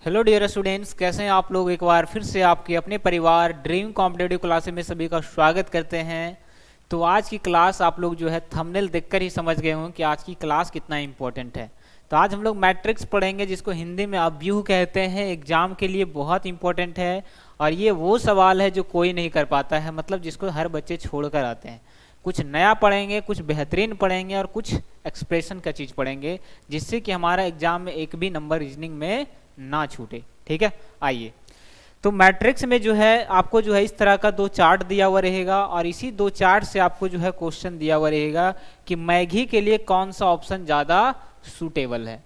Hello dear students, कैसे हैं आप लोग। एक बार फिर से आपके अपने परिवार ड्रीम कॉम्पिटेटिव क्लासेस में सभी का स्वागत करते हैं। तो आज की क्लास आप लोग जो है थंबनेल देखकर ही समझ गए होंगे कि आज की क्लास कितना इंपॉर्टेंट है। तो आज हम लोग मैट्रिक्स पढ़ेंगे, जिसको हिंदी में अव्यूह कहते हैं। एग्जाम के लिए बहुत इंपॉर्टेंट है और ये वो सवाल है जो कोई नहीं कर पाता है, मतलब जिसको हर बच्चे छोड़ कर आते हैं। कुछ नया पढ़ेंगे, कुछ बेहतरीन पढ़ेंगे और कुछ एक्सप्रेशन का चीज़ पढ़ेंगे, जिससे कि हमारा एग्जाम में एक भी नंबर रीजनिंग में ना छूटे। ठीक है, आइए। तो मैट्रिक्स में जो है आपको जो है इस तरह का दो चार्ट दिया हुआ रहेगा और इसी दो चार्ट से आपको जो है क्वेश्चन दिया हुआ रहेगा कि मैगी के लिए कौन सा ऑप्शन ज़्यादा सूटेबल है।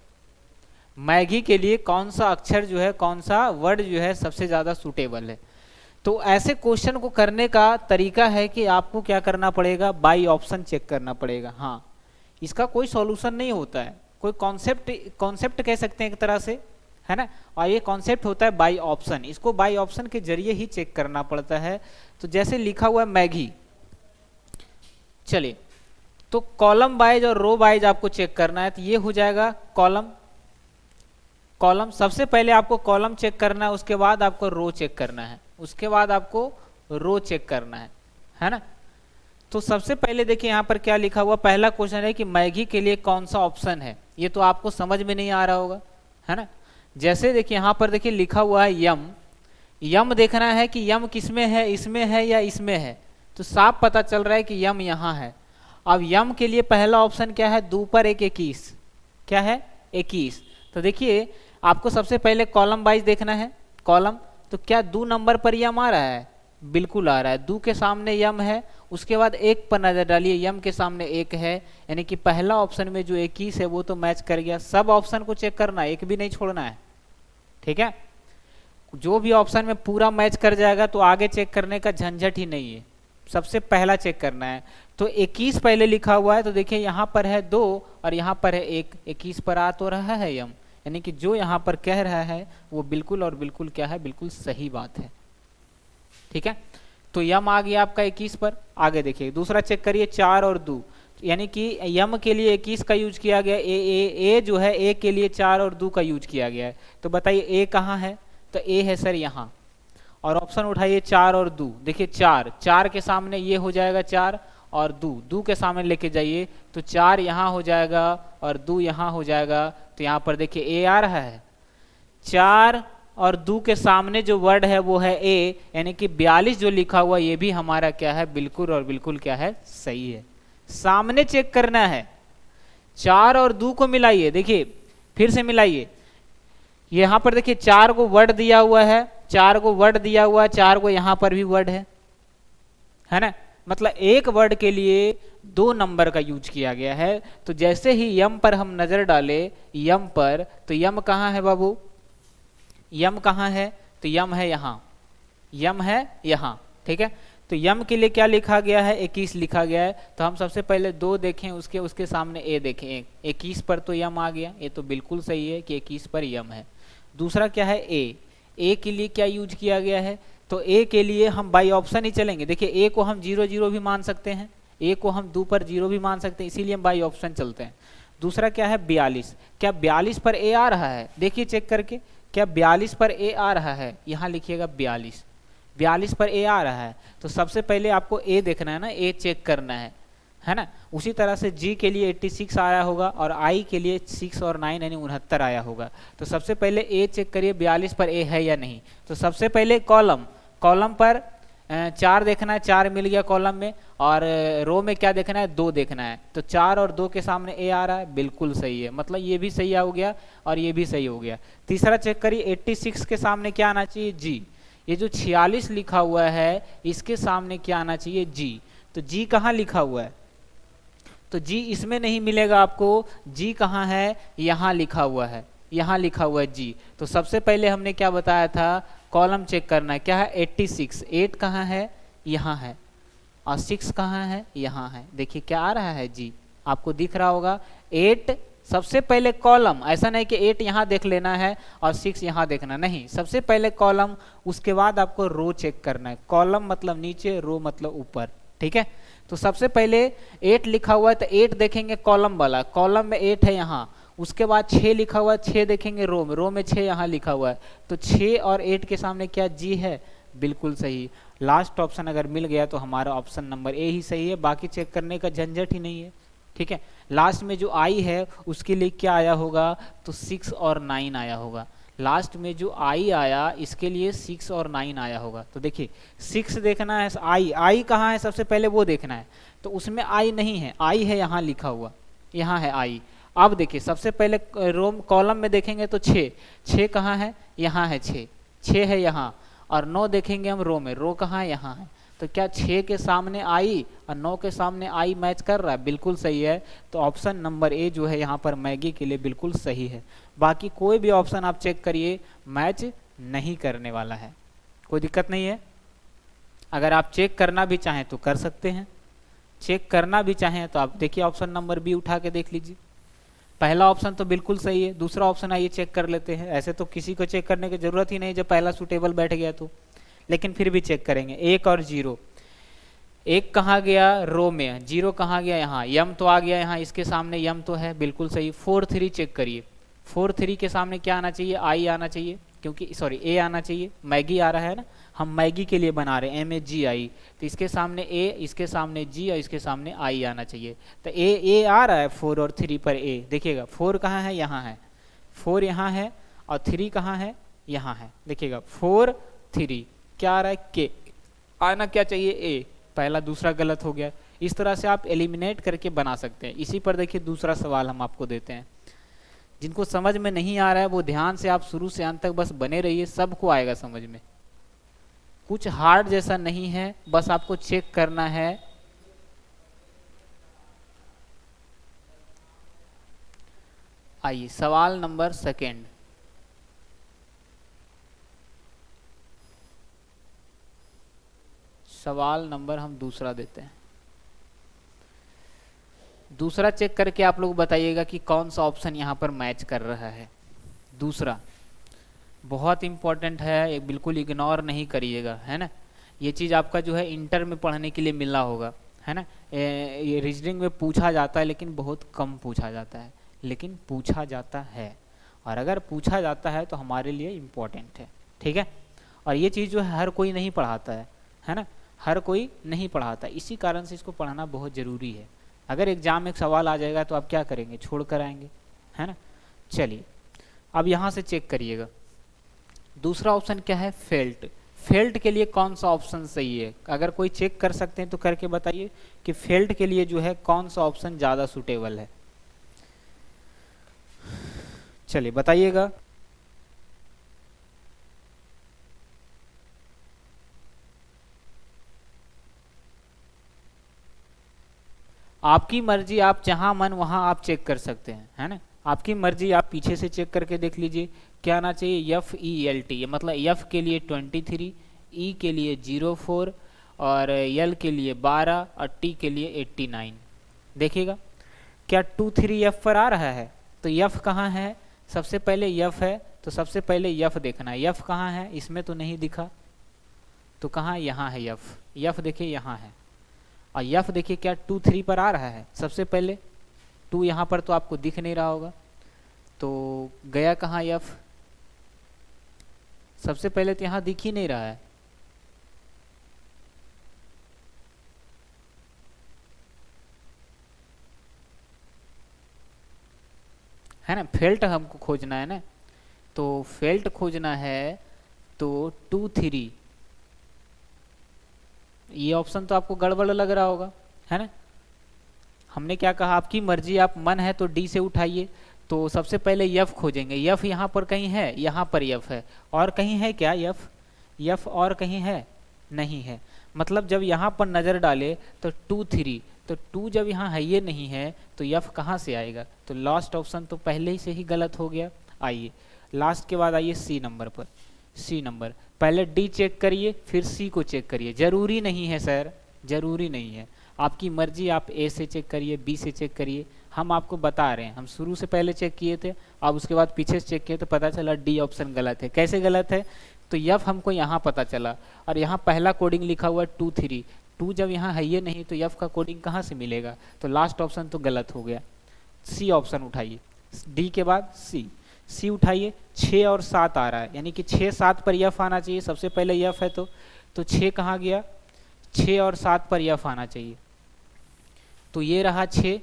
मैगी के लिए कौन सा अक्षर जो है, कौन सा वर्ड जो है सबसे ज़्यादा सूटेबल है। तो ऐसे क्वेश्चन को करने का तरीका है कि आपको क्या करना पड़ेगा, बाई ऑप्शन चेक करना पड़ेगा। हाँ, इसका कोई सॉल्यूशन नहीं होता है, कोई कॉन्सेप्ट कह सकते हैं एक तरह से, है ना। और ये कॉन्सेप्ट होता है बाई ऑप्शन, इसको बाई ऑप्शन के जरिए ही चेक करना पड़ता है। तो जैसे लिखा हुआ है मैगी, चलिए तो कॉलम वाइज और रो वाइज आपको चेक करना है। तो ये हो जाएगा कॉलम सबसे पहले आपको कॉलम चेक करना है, उसके बाद आपको रो चेक करना है, उसके बाद आपको रो चेक करना है ना। तो सबसे पहले देखिए यहाँ पर क्या लिखा हुआ, पहला क्वेश्चन है कि मैगी के लिए कौन सा ऑप्शन है। ये तो आपको समझ में नहीं आ रहा होगा, है ना। जैसे देखिए यहाँ पर देखिए लिखा हुआ है यम देखना है कि यम किसमें है, इसमें है या इसमें है। तो साफ पता चल रहा है कि यम यहाँ है। अब यम के लिए पहला ऑप्शन क्या है, 2 पर 1 21, क्या है 21। तो देखिए आपको सबसे पहले कॉलम वाइज देखना है। कॉलम तो क्या 2 नंबर पर यम आ रहा है, बिल्कुल आ रहा है। 2 के सामने यम है, उसके बाद 1 पर नजर डालिए, यम के सामने 1 है, यानी कि पहला ऑप्शन में जो 21 है वो तो मैच कर गया। सब ऑप्शन को चेक करना है, एक भी नहीं छोड़ना है, ठीक है। जो भी ऑप्शन में पूरा मैच कर जाएगा तो आगे चेक करने का झंझट ही नहीं है, सबसे पहला चेक करना है। तो 21 पहले लिखा हुआ है, तो देखिए यहाँ पर है 2 और यहाँ पर है 1, 21 पर आ तो रहा है यम, यानी कि जो यहाँ पर कह रहा है वो बिल्कुल और बिल्कुल क्या है, बिल्कुल सही बात है, ठीक है। तो यम आ गया आपका 21 पर। आगे देखिए दूसरा चेक करिए 4 और 2, यानी कि यम के लिए 21 का यूज किया गया, ए जो है ए के लिए 4 और 2 का यूज किया गया है। तो बताइए ए कहाँ है, तो ए है सर यहाँ। और ऑप्शन उठाइए 4 और 2, देखिए 4 के सामने ये हो जाएगा 4 और 2 के सामने लेके जाइए तो 4 यहाँ हो जाएगा और 2 यहाँ हो जाएगा। तो यहाँ पर देखिए ए आ रहा है, 4 और 2 के सामने जो वर्ड है वो है ए, यानी कि 42 जो लिखा हुआ ये भी हमारा क्या है, बिल्कुल और बिल्कुल क्या है, सही है। सामने चेक करना है, 4 और 2 को मिलाइए, देखिए फिर से मिलाइए। यहाँ पर देखिए 4 को वर्ड दिया हुआ है, 4 को वर्ड दिया हुआ है, 4 को यहाँ पर भी वर्ड है ना। मतलब एक वर्ड के लिए 2 नंबर का यूज किया गया है। तो जैसे ही यम पर हम नजर डाले, यम पर, तो यम कहाँ है बाबू, यम कहाँ है, तो यम है यहाँ, यम है यहाँ, ठीक है। तो यम के लिए क्या लिखा गया है, 21 लिखा गया है। तो हम सबसे पहले 2 देखें, उसके सामने ए देखें, 21 पर तो यम आ गया, ये तो बिल्कुल सही है कि 21 पर यम है। दूसरा क्या है ए के लिए क्या यूज किया गया है, तो ए के लिए हम बाई ऑप्शन ही चलेंगे। देखिए ए को हम 0 0 भी मान सकते हैं, ए को हम 2 पर 0 भी मान सकते हैं, इसीलिए हम बाई ऑप्शन चलते हैं। दूसरा क्या है 42, क्या 42 पर ए आ रहा है, देखिए चेक करके, क्या 42 पर ए आ रहा है, यहाँ लिखिएगा 42 पर ए आ रहा है। तो सबसे पहले आपको ए देखना है ना, ए चेक करना है ना। उसी तरह से जी के लिए 86 आया होगा और आई के लिए 6 और 9 यानी 69 आया होगा। तो सबसे पहले ए चेक करिए 42 पर ए है या नहीं। तो सबसे पहले कॉलम पर 4 देखना है, 4 मिल गया कॉलम में, और रो में क्या देखना है, 2 देखना है। तो 4 और 2 के सामने ए आ रहा है, बिल्कुल सही है, मतलब ये भी सही हो गया और ये भी सही हो गया। तीसरा चेक करिए 86 के सामने क्या आना चाहिए, जी। ये जो 46 लिखा हुआ है इसके सामने क्या आना चाहिए, जी। तो जी कहाँ लिखा हुआ है, तो जी इसमें नहीं मिलेगा आपको, जी कहाँ है, यहाँ लिखा हुआ है, यहाँ लिखा हुआ है जी। तो सबसे पहले हमने क्या बताया था, कॉलम चेक करना है, क्या है 86, 8 कहाँ है, यहाँ है, और 6 कहाँ है, यहाँ है। देखिए क्या आ रहा है, जी आपको दिख रहा होगा। 8 सबसे पहले कॉलम, ऐसा नहीं कि 8 यहाँ देख लेना है और 6 यहाँ देखना, नहीं, सबसे पहले कॉलम, उसके बाद आपको रो चेक करना है। कॉलम मतलब नीचे, रो मतलब ऊपर, ठीक है। तो सबसे पहले 8 लिखा हुआ है तो 8 देखेंगे कॉलम वाला, कॉलम में 8 है यहाँ, उसके बाद 6 लिखा हुआ है, 6 देखेंगे रो में 6 यहाँ लिखा हुआ है, तो 6 और 8 के सामने क्या जी है, बिल्कुल सही। लास्ट ऑप्शन अगर मिल गया तो हमारा ऑप्शन नंबर ए ही सही है, बाकी चेक करने का झंझट ही नहीं है। ठीक है, लास्ट में जो आई है उसके लिए क्या आया होगा, तो 6 और 9 आया होगा। लास्ट में जो आई आया इसके लिए 6 और 9 आया होगा। तो देखिए 6 देखना है, आई कहाँ है सबसे पहले वो देखना है, तो उसमें आई नहीं है, आई है यहाँ लिखा हुआ, यहाँ है आई। अब देखिए सबसे पहले रो कॉलम में देखेंगे तो 6 कहाँ है, यहाँ है 6 है यहाँ, और 9 देखेंगे हम रो में, रो कहाँ है, यहाँ है। तो क्या 6 के सामने आई और 9 के सामने आई मैच कर रहा है, बिल्कुल सही है। तो ऑप्शन नंबर ए जो है यहाँ पर मैगी के लिए बिल्कुल सही है। बाकी कोई भी ऑप्शन आप चेक करिए मैच नहीं करने वाला है, कोई दिक्कत नहीं है। अगर आप चेक करना भी चाहें तो कर सकते हैं, चेक करना भी चाहें तो आप देखिए ऑप्शन नंबर बी उठा के देख लीजिए। पहला ऑप्शन तो बिल्कुल सही है, दूसरा ऑप्शन आइए चेक कर लेते हैं। ऐसे तो किसी को चेक करने की जरूरत ही नहीं जब पहला सूटेबल बैठ गया तो, लेकिन फिर भी चेक करेंगे। 1 और 0, 1 कहाँ गया रो में, 0 कहाँ गया यहाँ, यम तो आ गया यहाँ, इसके सामने यम तो है, बिल्कुल सही। 4 3 चेक करिए, 4 3 के सामने क्या आना चाहिए, आई आना चाहिए, क्योंकि सॉरी ए आना चाहिए, मैगी आ रहा है ना, हम मैगी के लिए बना रहे हैं MAGI, तो इसके सामने ए, इसके सामने जी और इसके सामने आई आना चाहिए। तो ए आ रहा है 4 और 3 पर ए, देखिएगा 4 कहाँ है, यहाँ है, 4 यहाँ है, और 3 कहाँ है, यहाँ है। देखिएगा 4 3 क्या आ रहा है, के आना क्या चाहिए ए, पहला दूसरा गलत हो गया। इस तरह से आप एलिमिनेट करके बना सकते हैं। इसी पर देखिए दूसरा सवाल हम आपको देते हैं, जिनको समझ में नहीं आ रहा है वो ध्यान से आप शुरू से अंत तक बस बने रहिए, सबको आएगा समझ में। कुछ हार्ड जैसा नहीं है, बस आपको चेक करना है। आइए सवाल नंबर सेकेंड, सवाल नंबर हम दूसरा देते हैं। दूसरा चेक करके आप लोग बताइएगा कि कौन सा ऑप्शन यहाँ पर मैच कर रहा है। दूसरा बहुत इंपॉर्टेंट है, एक बिल्कुल इग्नोर नहीं करिएगा, है ना। ये चीज़ आपका जो है इंटर में पढ़ने के लिए मिलना होगा, है ना। ये रीजनिंग में पूछा जाता है लेकिन बहुत कम पूछा जाता है, लेकिन पूछा जाता है, और अगर पूछा जाता है तो हमारे लिए इम्पोर्टेंट है। ठीक है, और ये चीज़ जो है हर कोई नहीं पढ़ाता है ना, हर कोई नहीं पढ़ाता, इसी कारण से इसको पढ़ना बहुत ज़रूरी है। अगर एग्जाम में एक सवाल आ जाएगा तो आप क्या करेंगे, छोड़ कर आएंगे, है ना। चलिए अब यहाँ से चेक करिएगा, दूसरा ऑप्शन क्या है, फेल्ट। फेल्ट के लिए कौन सा ऑप्शन सही है, अगर कोई चेक कर सकते हैं तो करके बताइए कि फेल्ट के लिए जो है कौन सा ऑप्शन ज़्यादा सूटेबल है। चलिए बताइएगा। आपकी मर्जी, आप जहां मन वहां आप चेक कर सकते हैं, है ना। आपकी मर्जी, आप पीछे से चेक करके देख लीजिए क्या आना चाहिए, FELT, मतलब F के लिए 23, E के लिए 04, और L के लिए 12, और T के लिए 89। देखिएगा क्या 2 3 F पर आ रहा है, तो F कहाँ है, सबसे पहले F है, तो सबसे पहले F देखना है। F कहाँ है, इसमें तो नहीं दिखा, तो कहाँ, यहाँ है F देखिए यहाँ है, और F देखिए क्या 2 3 पर आ रहा है, सबसे पहले 2 यहाँ पर तो आपको दिख नहीं रहा होगा, तो गया कहाँ F, सबसे पहले तो यहाँ दिख ही नहीं रहा है ना। फेल्ट हमको खोजना है ना, तो फेल्ट खोजना है, तो 2 3, ये ऑप्शन तो आपको गड़बड़ लग रहा होगा, है ना। हमने क्या कहा, आपकी मर्जी, आप मन है तो डी से उठाइए। तो सबसे पहले F खोजेंगे, F यहाँ पर कहीं है, यहाँ पर F है, और कहीं है क्या F और कहीं है, नहीं है। मतलब जब यहाँ पर नज़र डाले तो 2 3, तो 2 जब यहाँ है ये नहीं है तो F कहाँ से आएगा, तो लास्ट ऑप्शन तो पहले ही से ही गलत हो गया। आइए लास्ट के बाद आइए C नंबर पर, C नंबर, पहले D चेक करिए फिर C को चेक करिए। जरूरी नहीं है सर, जरूरी नहीं है, आपकी मर्जी, आप A से चेक करिए, B से चेक करिए, हम आपको बता रहे हैं। हम शुरू से पहले चेक किए थे, अब उसके बाद पीछे से चेक किए तो पता चला D ऑप्शन गलत है। कैसे गलत है, तो F हमको यहाँ पता चला, और यहाँ पहला कोडिंग लिखा हुआ है 2 3, 2 जब यहाँ है ये नहीं तो F का कोडिंग कहाँ से मिलेगा, तो लास्ट ऑप्शन तो गलत हो गया। C ऑप्शन उठाइए, डी के बाद सी, सी उठाइए, 6 और 7 आ रहा है, यानी कि 6 7 पर यफ आना चाहिए, सबसे पहले यफ है तो 6 कहाँ गया, 6 और 7 पर यफ आना चाहिए, तो ये रहा 6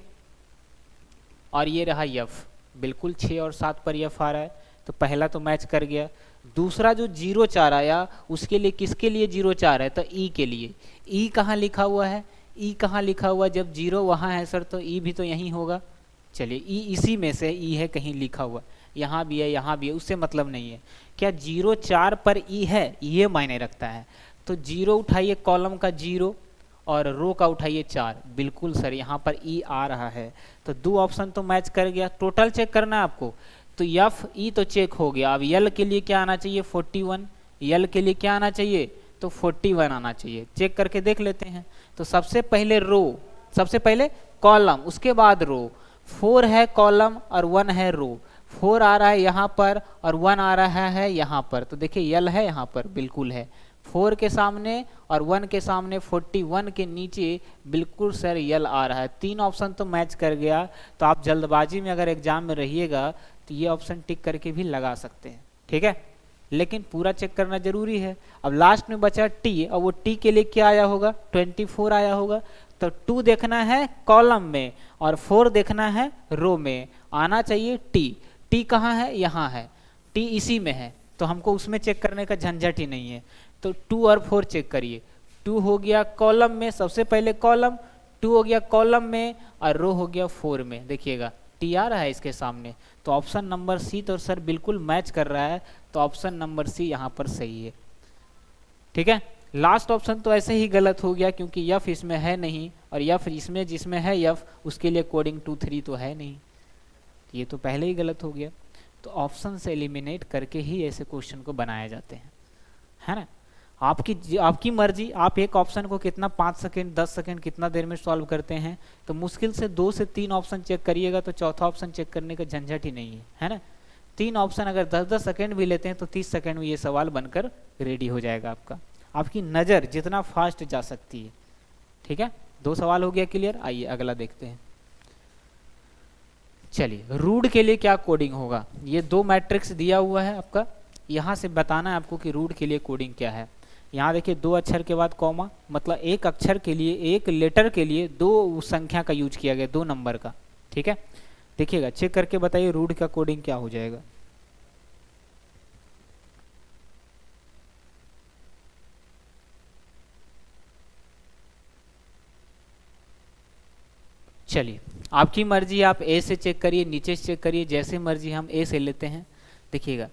और ये रहा यफ, बिल्कुल 6 और 7 पर यफ आ रहा है, तो पहला तो मैच कर गया। दूसरा जो 0 4 आया उसके लिए, किसके लिए 0 4 है, तो ई के लिए। ई कहाँ लिखा हुआ है, ई कहाँ लिखा हुआ, जब 0 वहाँ है सर तो ई भी तो यहीं होगा। चलिए ई इसी में से ई है, कहीं लिखा हुआ, यहाँ भी है यहाँ भी है, उससे मतलब नहीं है। क्या 0 4 पर ई है, ये मायने रखता है। तो 0 उठाइए कॉलम का 0 और रो का उठाइए 4, बिल्कुल सर यहाँ पर ई आ रहा है, तो 2 ऑप्शन तो मैच कर गया। टोटल चेक करना है आपको, तो एफ ई तो चेक हो गया। अब यल के लिए क्या आना चाहिए, 41, यल के लिए क्या आना चाहिए, तो 41 आना चाहिए। चेक करके देख लेते हैं। तो सबसे पहले रो, सबसे पहले कॉलम, उसके बाद रो। 4 है कॉलम और 1 है रो, 4 आ रहा है यहाँ पर और 1 आ रहा है यहाँ पर, तो देखिए यल है यहाँ पर, बिल्कुल है। 4 के सामने और 1 के सामने 41 के नीचे बिल्कुल सर यल आ रहा है। 3 ऑप्शन तो मैच कर गया। तो आप जल्दबाजी में अगर एग्जाम में रहिएगा तो ये ऑप्शन टिक करके भी लगा सकते हैं, ठीक है, लेकिन पूरा चेक करना जरूरी है। अब लास्ट में बचा टी, और वो टी के लिए क्या आया होगा, 24 आया होगा। तो 2 देखना है कॉलम में और 4 देखना है रो में, आना चाहिए टी। टी कहाँ है, यहाँ है, टी इसी में है, तो हमको उसमें चेक करने का झंझट ही नहीं है। तो 2 और 4 चेक करिए। 2 हो गया कॉलम में, सबसे पहले कॉलम, 2 हो गया कॉलम में और रो हो गया 4 में। देखिएगा टी आ रहा है इसके सामने, तो ऑप्शन नंबर सी तो सर बिल्कुल मैच कर रहा है, तो ऑप्शन नंबर सी यहाँ पर सही है, ठीक है। लास्ट ऑप्शन तो ऐसे ही गलत हो गया क्योंकि यफ इसमें है नहीं, और यफ इसमें, जिसमें है यफ उसके लिए कोडिंग 2 3 तो है नहीं, ये तो पहले ही गलत हो गया। तो ऑप्शन से एलिमिनेट करके ही ऐसे क्वेश्चन को बनाए जाते हैं, है ना। आपकी मर्जी, आप एक ऑप्शन को कितना 5 सेकंड 10 सेकंड कितना देर में सॉल्व करते हैं। तो मुश्किल से 2 से 3 ऑप्शन चेक करिएगा तो चौथा ऑप्शन चेक करने का झंझट ही नहीं है ना। 3 ऑप्शन अगर 10-10 सेकंड भी लेते हैं तो 30 सेकंड में ये सवाल बनकर रेडी हो जाएगा आपका। आपकी नज़र जितना फास्ट जा सकती है, ठीक है। 2 सवाल हो गया क्लियर। आइए अगला देखते हैं। चलिए रूट के लिए क्या कोडिंग होगा, ये 2 मैट्रिक्स दिया हुआ है आपका, यहाँ से बताना है आपको कि रूट के लिए कोडिंग क्या है। यहाँ देखिए 2 अक्षर के बाद कॉमा, मतलब एक अक्षर के लिए, एक लेटर के लिए 2 संख्या का यूज किया गया, 2 नंबर का, ठीक है। देखिएगा चेक करके बताइए रूट का कोडिंग क्या हो जाएगा। चलिए आपकी मर्जी, आप ए से चेक करिए, नीचे से चेक करिए, जैसे मर्जी। हम ए से लेते हैं। देखिएगा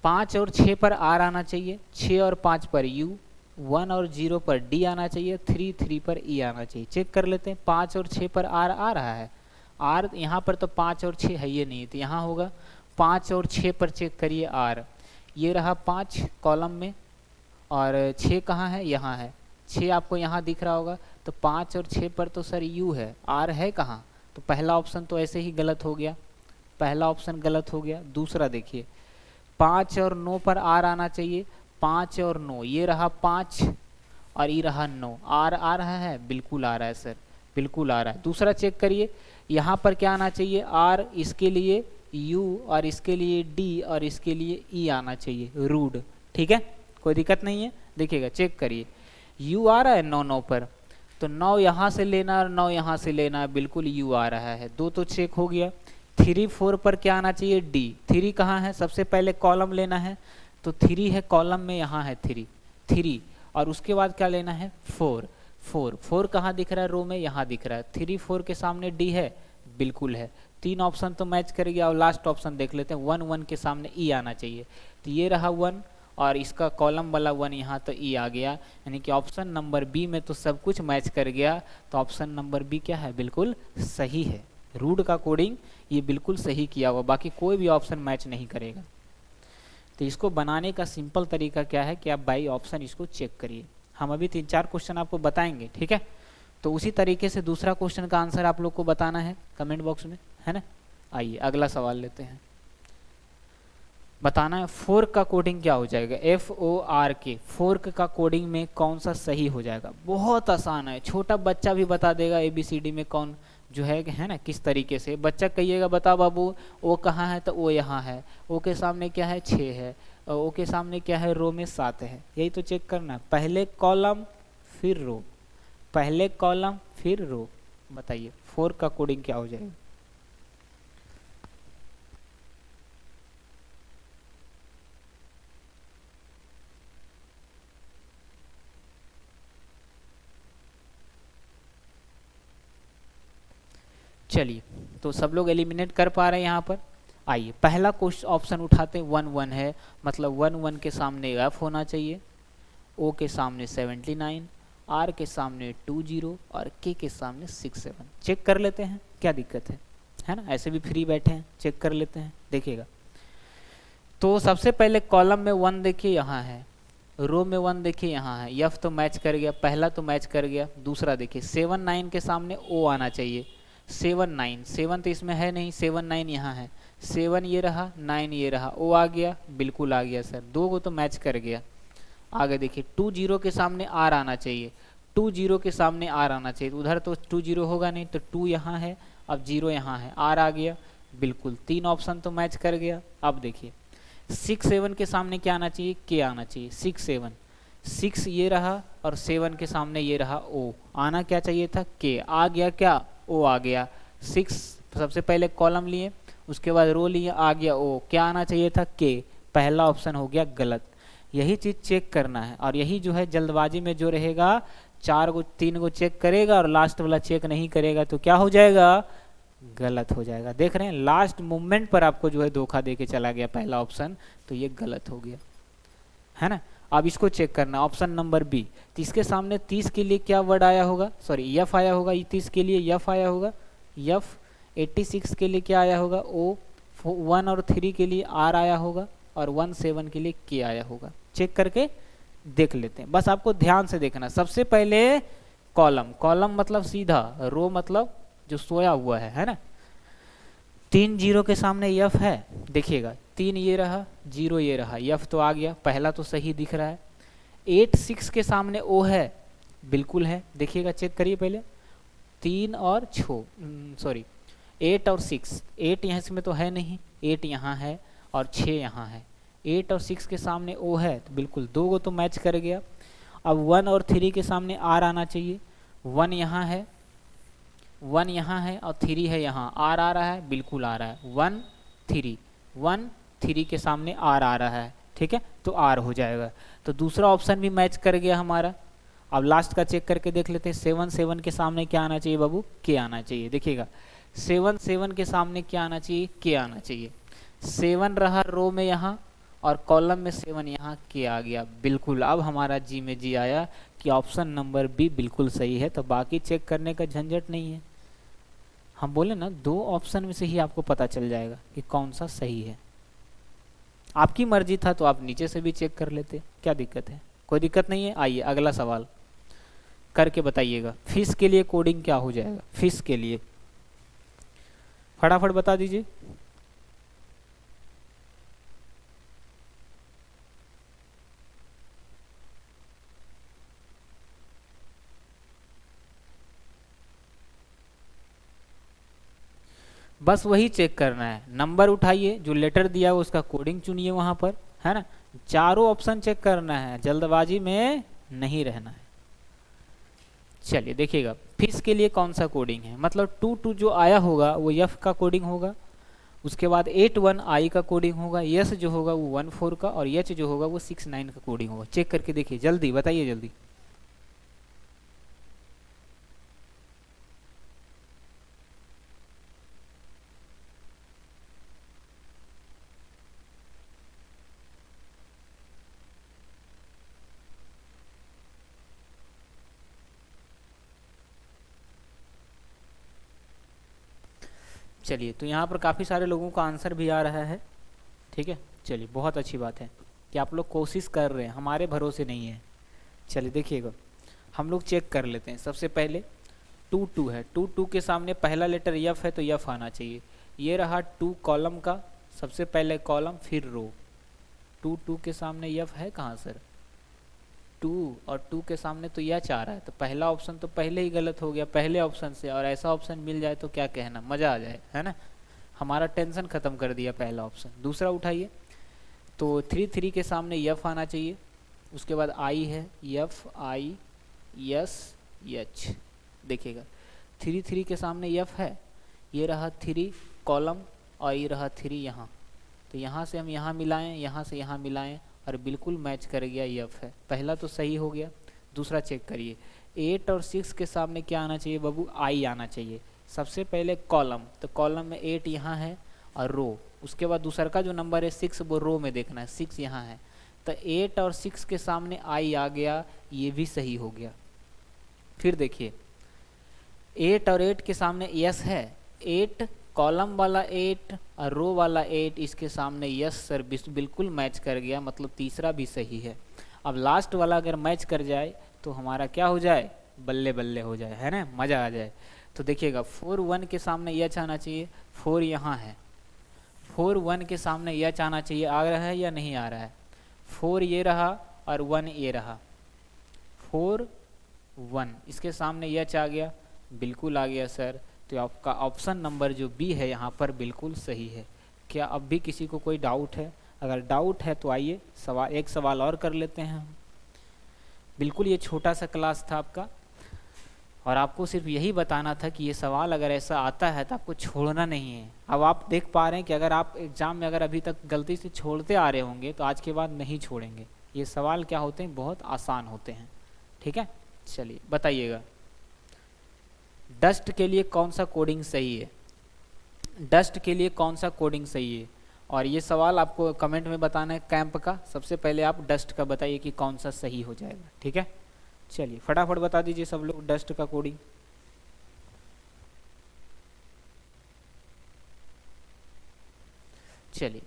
5 और 6 पर आर आना चाहिए, 6 और 5 पर यू, 1 और 0 पर डी आना चाहिए, 3 पर ई आना चाहिए। चेक कर लेते हैं। 5 और 6 पर आर आ रहा है, आर यहाँ पर तो 5 और 6 है ये नहीं, तो यहाँ होगा 5 और 6 पर चेक करिए आर, ये रहा 5 कॉलम में, और 6 कहाँ है, यहाँ है, 6 आपको यहाँ दिख रहा होगा। तो 5 और 6 पर तो सर यू है, आर है कहाँ, तो पहला ऑप्शन तो ऐसे ही गलत हो गया, पहला ऑप्शन गलत हो गया। दूसरा देखिए 5 और 9 पर आर आना चाहिए, 5 और 9, ये रहा 5 और ये रहा 9, आर आ रहा है, बिल्कुल आ रहा है सर, बिल्कुल आ रहा है। दूसरा चेक करिए, यहाँ पर क्या आना चाहिए, आर, इसके लिए यू और इसके लिए डी और इसके लिए ई आना चाहिए, रूड, ठीक है, कोई दिक्कत नहीं है। देखिएगा चेक करिए, यू आ रहा है 9 पर, तो 9 यहाँ से लेना और 9 यहाँ से लेना, बिल्कुल यू आ रहा है, 2 तो चेक हो गया। 3 4 पर क्या आना चाहिए, डी, 3 कहाँ है, सबसे पहले कॉलम लेना है, तो 3 है कॉलम में, यहाँ है 3, और उसके बाद क्या लेना है 4 कहाँ दिख रहा है, रो में, यहाँ दिख रहा है। 3 4 के सामने डी है, बिल्कुल है। 3 ऑप्शन तो मैच कर गया। और लास्ट ऑप्शन देख लेते हैं, 1 के सामने ई आना चाहिए, तो ये रहा 1 और इसका कॉलम वाला 1 यहाँ, तो ई आ गया, यानी कि ऑप्शन नंबर बी में तो सब कुछ मैच कर गया। तो ऑप्शन नंबर बी क्या है, बिल्कुल सही है। रूट का कोडिंग ये बिल्कुल सही किया हुआ, बाकी कोई भी ऑप्शन मैच नहीं करेगा। तो इसको बनाने का सिंपल तरीका क्या है कि आप बाई ऑप्शन इसको चेक करिए। हम अभी 3-4 क्वेश्चन आपको बताएंगे, ठीक है। तो उसी तरीके से दूसरा क्वेश्चन का आंसर आप लोग को बताना है कमेंट बॉक्स में, है ना। आइए अगला सवाल लेते हैं। बताना है फोर्क का कोडिंग क्या हो जाएगा, FORK, फोर्क का कोडिंग में कौन सा सही हो जाएगा। बहुत आसान है, छोटा बच्चा भी बता देगा ABCD में कौन जो है ना, किस तरीके से बच्चा कहिएगा बता बाबू ओ कहाँ है, तो ओ यहाँ है, ओ के सामने क्या है 6 है, ओ के सामने क्या है रो में 7 है। यही तो चेक करना, पहले कॉलम फिर रो, पहले कॉलम फिर रो। बताइए 4 का कोडिंग क्या हो जाएगा? चलिए, तो सब लोग एलिमिनेट कर पा रहे हैं यहाँ पर। आइए पहला क्वेश्चन ऑप्शन उठाते हैं, 1 1 है, मतलब 1 1 के सामने एफ होना चाहिए, ओ के सामने 79, आर के सामने 20 और के सामने 67। चेक कर लेते हैं क्या दिक्कत है ना, ऐसे भी फ्री बैठे हैं, चेक कर लेते हैं, देखिएगा। तो सबसे पहले कॉलम में 1 देखिए यहाँ है, रो में 1 देखिए यहाँ है, एफ तो मैच कर गया, पहला तो मैच कर गया। दूसरा देखिए 7 9 के सामने ओ आना चाहिए, 7 9, 7 तो इसमें है नहीं, 7 9 यहाँ है, 7 ये रहा, 9 ये रहा, ओ आ गया, बिल्कुल आ गया सर, 2 को तो मैच कर गया। आगे देखिए 2 0 के सामने आर आना चाहिए, 2 0 के सामने आर आना चाहिए, उधर तो 2 0 होगा नहीं, तो 2 यहाँ है, अब 0 यहाँ है, आर आ गया, बिल्कुल 3 ऑप्शन तो मैच कर गया। अब देखिए 6 7 के सामने क्या आना चाहिए, के आना चाहिए, 6 7, 6 ये रहा और 7 के सामने ये रहा ओ, आना क्या चाहिए था के, आ गया क्या, ओ आ गया। 6 सबसे पहले कॉलम लिए, उसके बाद रो लिए, आ गया ओ, क्या आना चाहिए था के, पहला ऑप्शन हो गया गलत। यही चीज चेक करना है, और यही जो है जल्दबाजी में जो रहेगा 4 को 3 को चेक करेगा और लास्ट वाला चेक नहीं करेगा तो क्या हो जाएगा, गलत हो जाएगा। देख रहे हैं लास्ट मोमेंट पर आपको जो है धोखा दे के चला गया पहला ऑप्शन, तो ये गलत हो गया, है ना। अब इसको चेक करना, ऑप्शन नंबर बी, तो इसके सामने 30 के लिए क्या वर्ड आया होगा, सॉरी एफ आया होगा, 30 के लिए एफ आया होगा, एफ 86 के लिए क्या आया होगा ओ, 1 और 3 के लिए आर आया होगा, और 1 7 के लिए के आया होगा। चेक करके देख लेते हैं, बस आपको ध्यान से देखना। सबसे पहले कॉलम, कॉलम मतलब सीधा, रो मतलब जो सोया हुआ है ना। 3 0 के सामने एफ है, देखिएगा 3 ये रहा, 0 ये रहा, एफ तो आ गया, पहला तो सही दिख रहा है। 8 6 के सामने ओ है, बिल्कुल है, देखिएगा चेक करिए पहले, 3 और 6 सॉरी 8 और 6, 8 यहाँ इसमें तो है नहीं, 8 यहाँ है और 6 यहाँ है, 8 और 6 के सामने ओ है, तो बिल्कुल 2 को तो मैच कर गया। अब 1 और 3 के सामने आर आना चाहिए, 1 यहाँ है, 1 यहाँ है और 3 है यहाँ, आर आ रहा है, बिल्कुल आ रहा है, 1 3, 1 3 के सामने आर आ रहा है, ठीक है, तो आर हो जाएगा। तो दूसरा ऑप्शन भी मैच कर गया हमारा। अब लास्ट का चेक करके देख लेते हैं, 7 7 के सामने क्या आना चाहिए बाबू, के आना चाहिए, देखिएगा 7 7 के सामने क्या आना चाहिए, के आना चाहिए। 7 रहा रो में यहाँ और कॉलम में 7 यहाँ के आ गया, बिल्कुल। अब हमारा जी में जी आया कि ऑप्शन नंबर बी बिल्कुल सही है, तो बाकी चेक करने का झंझट नहीं है। हम बोले ना 2 ऑप्शन में से ही आपको पता चल जाएगा कि कौन सा सही है। आपकी मर्जी था तो आप नीचे से भी चेक कर लेते, क्या दिक्कत है, कोई दिक्कत नहीं है। आइए अगला सवाल करके बताइएगा, फिश के लिए कोडिंग क्या हो जाएगा, फिश के लिए फटाफट बता दीजिए। बस वही चेक करना है, नंबर उठाइए, जो लेटर दिया है उसका कोडिंग चुनिए वहां पर, है ना। चारों ऑप्शन चेक करना है, जल्दबाजी में नहीं रहना है। चलिए देखिएगा फिश के लिए कौन सा कोडिंग है, मतलब 2 2 जो आया होगा वो एफ का कोडिंग होगा, उसके बाद 8 1 आई का कोडिंग होगा, एस जो होगा वो 1 4 का, और एच जो होगा वो 6 9 का कोडिंग होगा। चेक करके देखिए, जल्दी बताइए जल्दी। चलिए, तो यहाँ पर काफ़ी सारे लोगों का आंसर भी आ रहा है, ठीक है। चलिए बहुत अच्छी बात है कि आप लोग कोशिश कर रहे हैं, हमारे भरोसे नहीं है। चलिए देखिएगा, हम लोग चेक कर लेते हैं। सबसे पहले 2 2 है, 2 2 के सामने पहला लेटर एफ है तो एफ आना चाहिए। ये रहा 2 कॉलम का, सबसे पहले कॉलम फिर रो, 2 2 के सामने एफ है कहाँ सर, 2 और 2 के सामने तो एच आ रहा है, तो पहला ऑप्शन तो पहले ही गलत हो गया पहले ऑप्शन से, और ऐसा ऑप्शन मिल जाए तो क्या कहना, मज़ा आ जाए, है ना। हमारा टेंशन ख़त्म कर दिया पहला ऑप्शन। दूसरा उठाइए, तो 3 के सामने एफ आना चाहिए, उसके बाद आई है, एफ आई एस एच। देखिएगा 3 के सामने एफ है, ये रहा 3 कॉलम और ये रहा 3 यहाँ, तो यहाँ से हम यहाँ मिलाएं, यहाँ से यहाँ मिलाएं और बिल्कुल मैच कर गया, एफ है। पहला तो सही हो गया। दूसरा चेक करिए, 8 और 6 के सामने क्या आना चाहिए बाबू, आई आना चाहिए। सबसे पहले कॉलम, तो कॉलम में 8 यहाँ है और रो, उसके बाद दूसरा का जो नंबर है 6 वो रो में देखना है, 6 यहाँ है, तो 8 और 6 के सामने आई आ गया, ये भी सही हो गया। फिर देखिए 8 और 8 के सामने यस है, 8 कॉलम वाला 8 और रो वाला 8, इसके सामने यस सर बिल्कुल मैच कर गया, मतलब तीसरा भी सही है। अब लास्ट वाला अगर मैच कर जाए तो हमारा क्या हो जाए, बल्ले बल्ले हो जाए, है ना, मज़ा आ जाए। तो देखिएगा 4 1 के सामने यच आना चाहिए, 4 यहाँ है, 4 1 के सामने यच आना चाहिए, आ रहा है या नहीं आ रहा है, 4 ये रहा और 1 ये रहा, 4 1 इसके सामने यच आ गया, बिल्कुल आ गया सर। तो आपका ऑप्शन नंबर जो बी है यहाँ पर बिल्कुल सही है। क्या अब भी किसी को कोई डाउट है? अगर डाउट है तो आइए एक सवाल और कर लेते हैं हम। बिल्कुल ये छोटा सा क्लास था आपका, और आपको सिर्फ यही बताना था कि ये सवाल अगर ऐसा आता है तो आपको छोड़ना नहीं है। अब आप देख पा रहे हैं कि अगर आप एग्ज़ाम में अगर अभी तक गलती से छोड़ते आ रहे होंगे तो आज के बाद नहीं छोड़ेंगे। ये सवाल क्या होते हैं, बहुत आसान होते हैं, ठीक है। चलिए बताइएगा, डस्ट के लिए कौन सा कोडिंग सही है, डस्ट के लिए कौन सा कोडिंग सही है, और ये सवाल आपको कमेंट में बताना है कैंप का। सबसे पहले आप डस्ट का बताइए कि कौन सा सही हो जाएगा, ठीक है। चलिए फटाफट बता दीजिए सब लोग डस्ट का कोडिंग। चलिए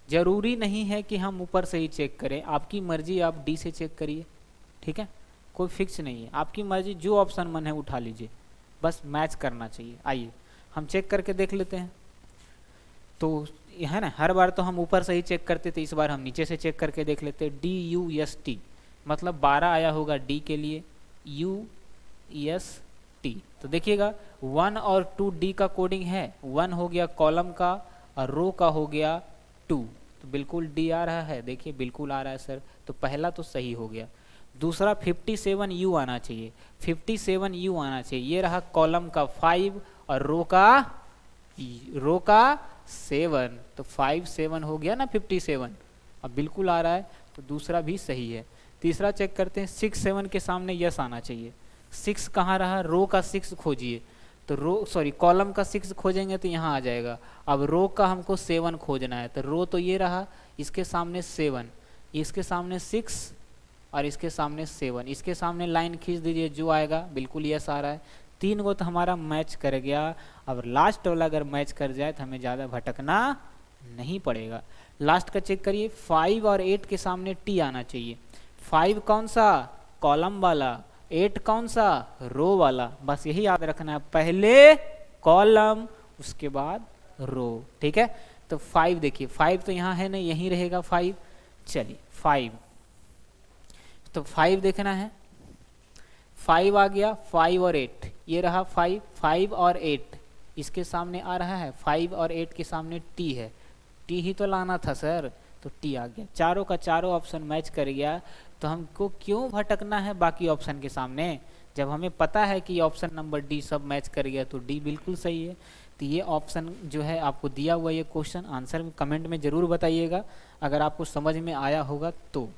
ज़रूरी नहीं है कि हम ऊपर से ही चेक करें, आपकी मर्जी, आप डी से चेक करिए, ठीक है, कोई फिक्स नहीं है, आपकी मर्जी, जो ऑप्शन मन है उठा लीजिए, बस मैच करना चाहिए। आइए हम चेक करके देख लेते हैं। तो है ना, हर बार तो हम ऊपर से ही चेक करते थे, इस बार हम नीचे से चेक करके देख लेते हैं। DUST मतलब 12 आया होगा डी के लिए, UST। तो देखिएगा 1 और 2 डी का कोडिंग है, 1 हो गया कॉलम का और रो का हो गया 2, तो बिल्कुल डी आ रहा है, देखिए बिल्कुल आ रहा है सर, तो पहला तो सही हो गया। दूसरा 57U आना चाहिए, 57U आना चाहिए, ये रहा कॉलम का 5 और रो का 7, तो 5 7 हो गया ना 57, अब बिल्कुल आ रहा है, तो दूसरा भी सही है। तीसरा चेक करते हैं, 6 7 के सामने यस आना चाहिए, 6 कहाँ रहा, रो का 6 खोजिए, तो कॉलम का 6 खोजेंगे तो यहाँ आ जाएगा। अब रो का हमको 7 खोजना है, तो रो तो ये रहा, इसके सामने 7, इसके सामने 6 और इसके सामने 7, इसके सामने लाइन खींच दीजिए, जो आएगा बिल्कुल यस आ रहा है। 3 गो तो हमारा मैच कर गया। अब लास्ट वाला अगर मैच कर जाए तो हमें ज़्यादा भटकना नहीं पड़ेगा। लास्ट का चेक करिए, 5 और 8 के सामने टी आना चाहिए। 5 कौन सा, कॉलम वाला, 8 कौन सा, रो वाला, बस यही याद रखना है, पहले कॉलम उसके बाद रो, ठीक है। तो 5 देखिए, 5 तो यहाँ है नहीं, यहीं रहेगा 5। चलिए 5, तो 5 देखना है, 5 आ गया, 5 और 8 ये रहा 5 और 8 इसके सामने आ रहा है, 5 और 8 के सामने टी है, टी ही तो लाना था सर, तो टी आ गया। चारों का चारों ऑप्शन मैच कर गया, तो हमको क्यों भटकना है बाकी ऑप्शन के सामने, जब हमें पता है कि ऑप्शन नंबर डी सब मैच कर गया, तो डी बिल्कुल सही है। तो ये ऑप्शन जो है आपको दिया हुआ, ये क्वेश्चन आंसर में कमेंट में ज़रूर बताइएगा अगर आपको समझ में आया होगा तो।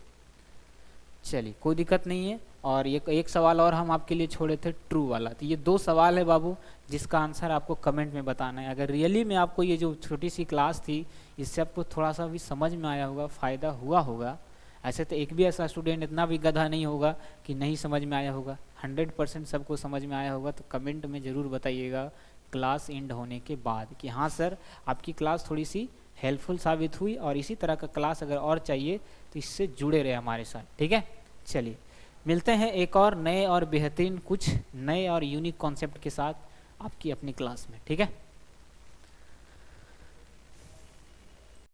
चलिए कोई दिक्कत नहीं है। और ये एक सवाल और हम आपके लिए छोड़े थे, ट्रू वाला। तो ये 2 सवाल है बाबू, जिसका आंसर आपको कमेंट में बताना है। अगर रियली में आपको ये जो छोटी सी क्लास थी, इससे आपको थोड़ा सा भी समझ में आया होगा, फ़ायदा हुआ होगा, ऐसे तो एक भी ऐसा स्टूडेंट इतना भी गधा नहीं होगा कि नहीं समझ में आया होगा, 100% सबको समझ में आया होगा। तो कमेंट में ज़रूर बताइएगा क्लास एंड होने के बाद कि हाँ सर आपकी क्लास थोड़ी सी हेल्पफुल साबित हुई, और इसी तरह का क्लास अगर और चाहिए तो इससे जुड़े रहे हमारे साथ, ठीक है। चलिए मिलते हैं एक और नए और बेहतरीन कुछ नए और यूनिक कॉन्सेप्ट के साथ आपकी अपनी क्लास में, ठीक है।